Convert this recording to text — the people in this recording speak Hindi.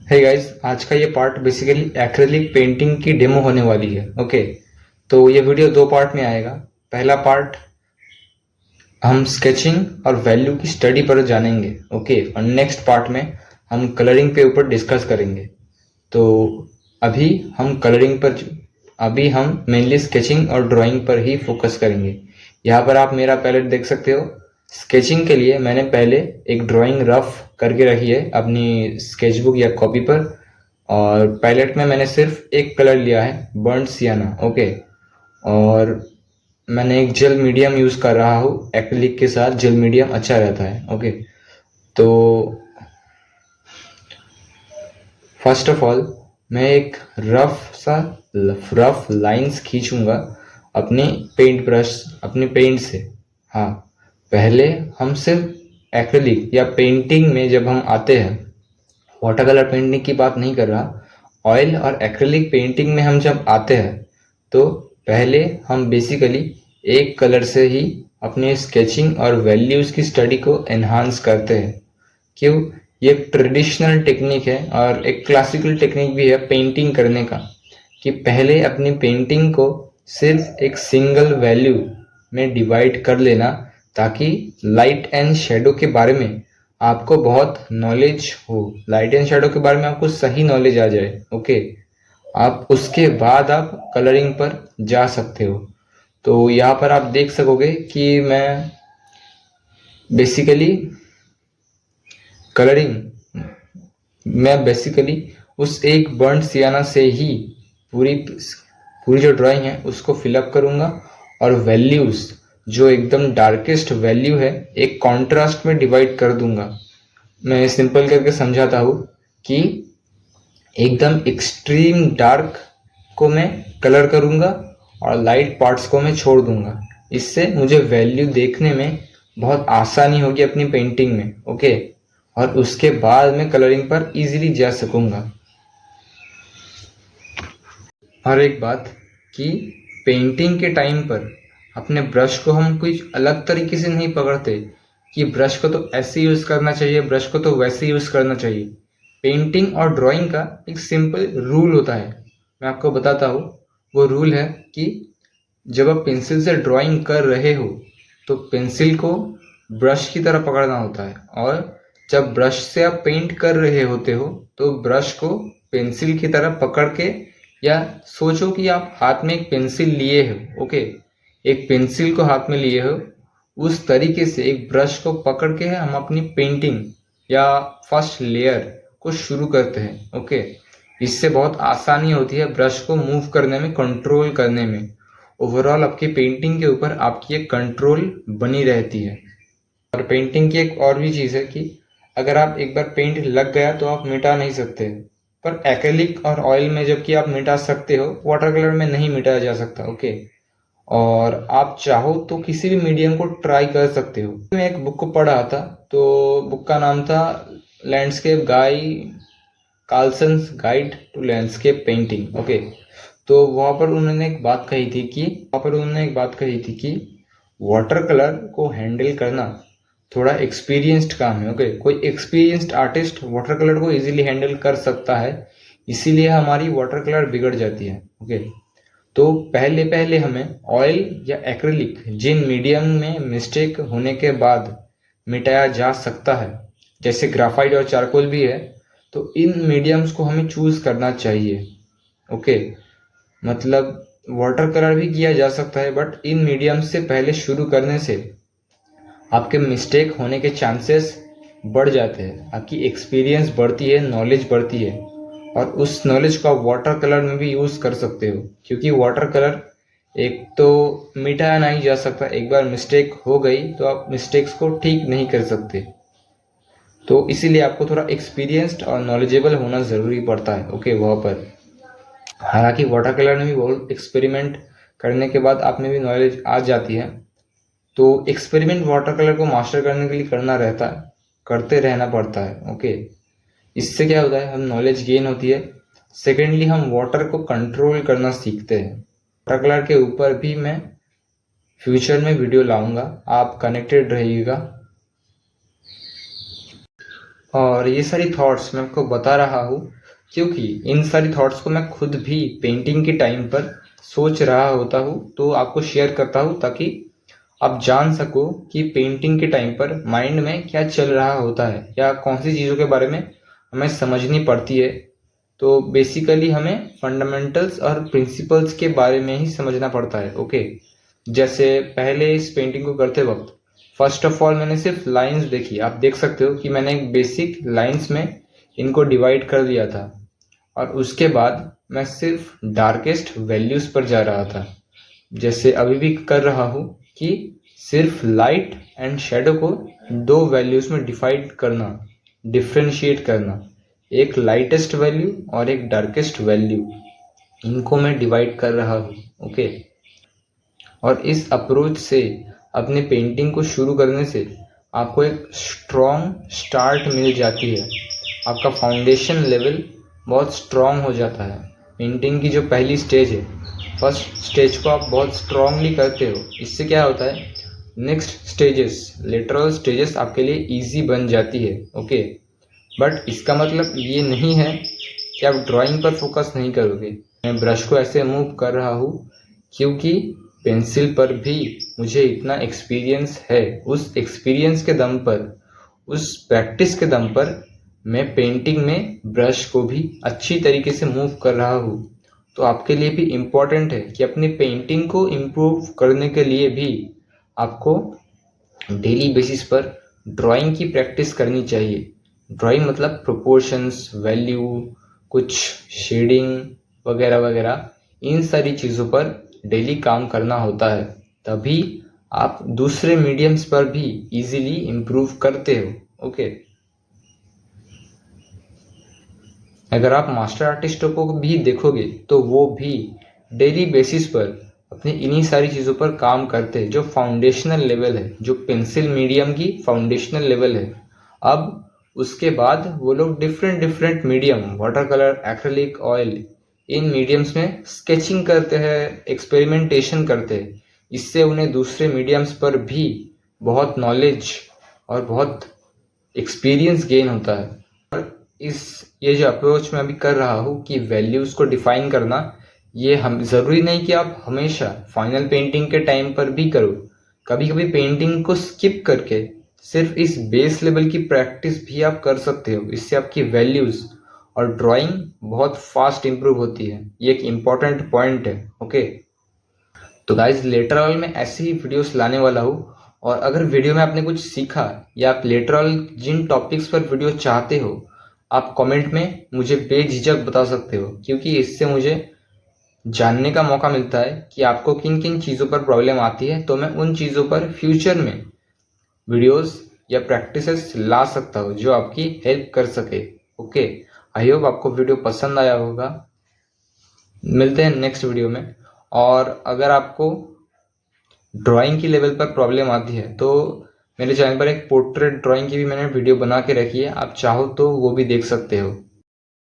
हे गाइस, आज का ये पार्ट बेसिकली एक्रेलिक पेंटिंग की डेमो होने वाली है। ओके, तो ये वीडियो दो पार्ट में आएगा। पहला पार्ट हम स्केचिंग और वैल्यू की स्टडी पर जानेंगे। ओके, और नेक्स्ट पार्ट में हम कलरिंग के ऊपर डिस्कस करेंगे। तो अभी हम कलरिंग पर अभी हम मेनली स्केचिंग और ड्राइंग पर ही फोकस करेंगे। यहाँ पर आप मेरा पैलेट देख सकते हो। स्केचिंग के लिए मैंने पहले एक ड्राइंग रफ करके रखी है अपनी स्केचबुक या कॉपी पर, और पैलेट में मैंने सिर्फ एक कलर लिया है, बर्न्ट सियाना। ओके, और मैंने एक जेल मीडियम यूज़ कर रहा हूँ। एक्रिलिक के साथ जेल मीडियम अच्छा रहता है। ओके, तो फर्स्ट ऑफ ऑल मैं एक रफ लाइंस खींचूंगा अपने अपने पेंट से। हाँ, पहले हम सिर्फ एक्रिलिक या पेंटिंग में जब हम आते हैं, वाटर कलर पेंटिंग की बात नहीं कर रहा, ऑयल और एक्रिलिक पेंटिंग में हम जब आते हैं तो पहले हम बेसिकली एक कलर से ही अपने स्केचिंग और वैल्यूज की स्टडी को एनहांस करते हैं। क्यों? ये एक ट्रेडिशनल टेक्निक है और एक क्लासिकल टेक्निक भी है पेंटिंग करने का, कि पहले अपनी पेंटिंग को सिर्फ एक सिंगल वैल्यू में डिवाइड कर लेना, ताकि लाइट एंड शेडो के बारे में आपको बहुत नॉलेज हो। लाइट एंड शेडो के बारे में आपको सही नॉलेज आ जाए। ओके, आप उसके बाद आप कलरिंग पर जा सकते हो। तो यहाँ पर आप देख सकोगे कि मैं बेसिकली कलरिंग मैं बेसिकली उस एक बर्न्ट सियाना से ही पूरी पूरी जो ड्राइंग है उसको फिलअप करूंगा, और वैल्यूज जो एकदम डार्केस्ट वैल्यू है एक कॉन्ट्रास्ट में डिवाइड कर दूंगा। मैं सिंपल करके समझाता हूँ कि एकदम एक्सट्रीम डार्क को मैं कलर करूंगा और लाइट पार्ट्स को मैं छोड़ दूंगा। इससे मुझे वैल्यू देखने में बहुत आसानी होगी अपनी पेंटिंग में। ओके, और उसके बाद मैं कलरिंग पर इजीली जा सकूंगा। और एक बात कि पेंटिंग के टाइम पर अपने ब्रश को हम कुछ अलग तरीके से नहीं पकड़ते कि ब्रश को तो ऐसे यूज़ करना चाहिए, ब्रश को तो वैसे यूज़ करना चाहिए। पेंटिंग और ड्राइंग का एक सिंपल रूल होता है, मैं आपको बताता हूँ। वो रूल है कि जब आप पेंसिल से ड्राइंग कर रहे हो तो पेंसिल को ब्रश की तरह पकड़ना होता है, और जब ब्रश से आप पेंट कर रहे होते हो तो ब्रश को पेंसिल की तरह पकड़ के, या सोचो कि आप हाथ में एक पेंसिल लिए हो। ओके, एक पेंसिल को हाथ में लिए हो, उस तरीके से एक ब्रश को पकड़ के हम अपनी पेंटिंग या फर्स्ट लेयर को शुरू करते हैं। ओके, इससे बहुत आसानी होती है ब्रश को मूव करने में, कंट्रोल करने में। ओवरऑल आपकी पेंटिंग के ऊपर आपकी एक कंट्रोल बनी रहती है। और पेंटिंग की एक और भी चीज़ है कि अगर आप एक बार पेंट लग गया तो आप मिटा नहीं सकते, पर एक्रेलिक और ऑयल में जबकि आप मिटा सकते हो, वाटर कलर में नहीं मिटाया जा सकता। ओके, और आप चाहो तो किसी भी मीडियम को ट्राई कर सकते हो। मैं एक बुक को पढ़ रहा था, तो बुक का नाम था landscape Carlson's guide to landscape painting. Okay, तो वहाँ पर उन्होंने एक बात कही थी कि वाटर कलर को हैंडल करना थोड़ा एक्सपीरियंस्ड काम है। ओके, कोई एक्सपीरियंस्ड आर्टिस्ट वाटर कलर को इजीली हैंडल कर सकता है, इसीलिए हमारी वाटर कलर बिगड़ जाती है। ओके, तो पहले पहले हमें ऑयल या एक्रिलिक जिन मीडियम में मिस्टेक होने के बाद मिटाया जा सकता है, जैसे ग्राफाइट और चारकोल भी है, तो इन मीडियम्स को हमें चूज करना चाहिए। ओके, मतलब वाटर कलर भी किया जा सकता है, बट इन मीडियम्स से पहले शुरू करने से आपके मिस्टेक होने के चांसेस बढ़ जाते हैं, आपकी एक्सपीरियंस बढ़ती है, नॉलेज बढ़ती है, और उस नॉलेज को आप वाटर कलर में भी यूज़ कर सकते हो। क्योंकि वाटर कलर एक तो मिटाया नहीं जा सकता, एक बार मिस्टेक हो गई तो आप मिस्टेक्स को ठीक नहीं कर सकते। तो इसीलिए आपको थोड़ा एक्सपीरियंस्ड और नॉलेजेबल होना ज़रूरी पड़ता है। ओके, वहाँ पर हालांकि वाटर कलर में भी बहुत एक्सपेरिमेंट करने के बाद आप में भी नॉलेज आ जाती है। तो एक्सपेरिमेंट वाटर कलर को मास्टर करने के लिए करते रहना पड़ता है। ओके, इससे क्या होता है, हम नॉलेज गेन होती है। सेकेंडली, हम वाटर को कंट्रोल करना सीखते हैं। वाटर कलर के ऊपर भी मैं फ्यूचर में वीडियो लाऊंगा, आप कनेक्टेड रहिएगा। और ये सारी थॉट्स मैं आपको बता रहा हूँ क्योंकि इन सारी थॉट्स को मैं खुद भी पेंटिंग के टाइम पर सोच रहा होता हूँ, तो आपको शेयर करता हूँ ताकि आप जान सको कि पेंटिंग के टाइम पर माइंड में क्या चल रहा होता है या कौन सी चीज़ों के बारे में हमें समझनी पड़ती है। तो बेसिकली हमें फंडामेंटल्स और प्रिंसिपल्स के बारे में ही समझना पड़ता है। ओके, जैसे पहले इस पेंटिंग को करते वक्त फर्स्ट ऑफ ऑल मैंने सिर्फ लाइंस देखी। आप देख सकते हो कि मैंने एक बेसिक लाइंस में इनको डिवाइड कर दिया था और उसके बाद मैं सिर्फ डार्केस्ट वैल्यूज पर जा रहा था, जैसे अभी भी कर रहा हूँ कि सिर्फ लाइट एंड शेडो को दो वैल्यूज में डिफाइड करना, डिफ्रेंशिएट करना, एक लाइटेस्ट वैल्यू और एक डार्केस्ट वैल्यू, इनको मैं डिवाइड कर रहा हूँ। ओके, और इस अप्रोच से अपने पेंटिंग को शुरू करने से आपको एक स्ट्रॉन्ग स्टार्ट मिल जाती है। आपका फाउंडेशन लेवल बहुत स्ट्रॉन्ग हो जाता है। पेंटिंग की जो पहली स्टेज है, फर्स्ट स्टेज को आप बहुत स्ट्रॉन्गली करते हो, इससे क्या होता है नेक्स्ट स्टेजेस, लेटरल स्टेजेस आपके लिए इजी बन जाती है। ओके, बट इसका मतलब ये नहीं है कि आप ड्राइंग पर फोकस नहीं करोगे। मैं ब्रश को ऐसे मूव कर रहा हूँ क्योंकि पेंसिल पर भी मुझे इतना एक्सपीरियंस है। उस एक्सपीरियंस के दम पर, उस प्रैक्टिस के दम पर मैं पेंटिंग में ब्रश को भी अच्छी तरीके से मूव कर रहा हूँ। तो आपके लिए भी इम्पॉर्टेंट है कि अपनी पेंटिंग को इम्प्रूव करने के लिए भी आपको डेली बेसिस पर ड्राइंग की प्रैक्टिस करनी चाहिए। ड्राइंग मतलब प्रोपोर्शंस, वैल्यू, कुछ शेडिंग वगैरह वगैरह, इन सारी चीज़ों पर डेली काम करना होता है, तभी आप दूसरे मीडियम्स पर भी इजीली इम्प्रूव करते हो। ओके, अगर आप मास्टर आर्टिस्टों को भी देखोगे तो वो भी डेली बेसिस पर अपनी इन्हीं सारी चीज़ों पर काम करते हैं, जो फाउंडेशनल लेवल है, जो पेंसिल मीडियम की फाउंडेशनल लेवल है। अब उसके बाद वो लोग different different medium, water colour, acrylic, oil, इन मीडियम्स में स्केचिंग करते हैं, एक्सपेरिमेंटेशन करते हैं। इससे उन्हें दूसरे मीडियम्स पर भी बहुत नॉलेज और बहुत एक्सपीरियंस गेन होता है। और ये जो अप्रोच मैं अभी कर रहा हूँ कि वैल्यूज़ को डिफाइन करना, ये हम ज़रूरी नहीं कि आप हमेशा फाइनल पेंटिंग के टाइम पर भी करो। कभी कभी पेंटिंग को स्किप करके सिर्फ इस बेस लेवल की प्रैक्टिस भी आप कर सकते हो। इससे आपकी वैल्यूज़ और ड्राइंग बहुत फास्ट इंप्रूव होती है। ये एक इम्पॉर्टेंट पॉइंट है। ओके, तो गाइज लेटर ऑन में ऐसी ही वीडियोस लाने वाला हूँ। और अगर वीडियो में आपने कुछ सीखा या आप लेटर ऑन जिन टॉपिक्स पर वीडियो चाहते हो, आप कमेंट में मुझे बेझिझक बता सकते हो, क्योंकि इससे मुझे जानने का मौका मिलता है कि आपको किन किन चीज़ों पर प्रॉब्लम आती है, तो मैं उन चीज़ों पर फ्यूचर में वीडियोस या प्रैक्टिसेस ला सकता हूँ जो आपकी हेल्प कर सके। ओके, आई होप आपको वीडियो पसंद आया होगा। मिलते हैं नेक्स्ट वीडियो में। और अगर आपको ड्राइंग की लेवल पर प्रॉब्लम आती है तो मेरे चैनल पर एक पोर्ट्रेट ड्राइंग की भी मैंने वीडियो बना के रखी है, आप चाहो तो वो भी देख सकते हो।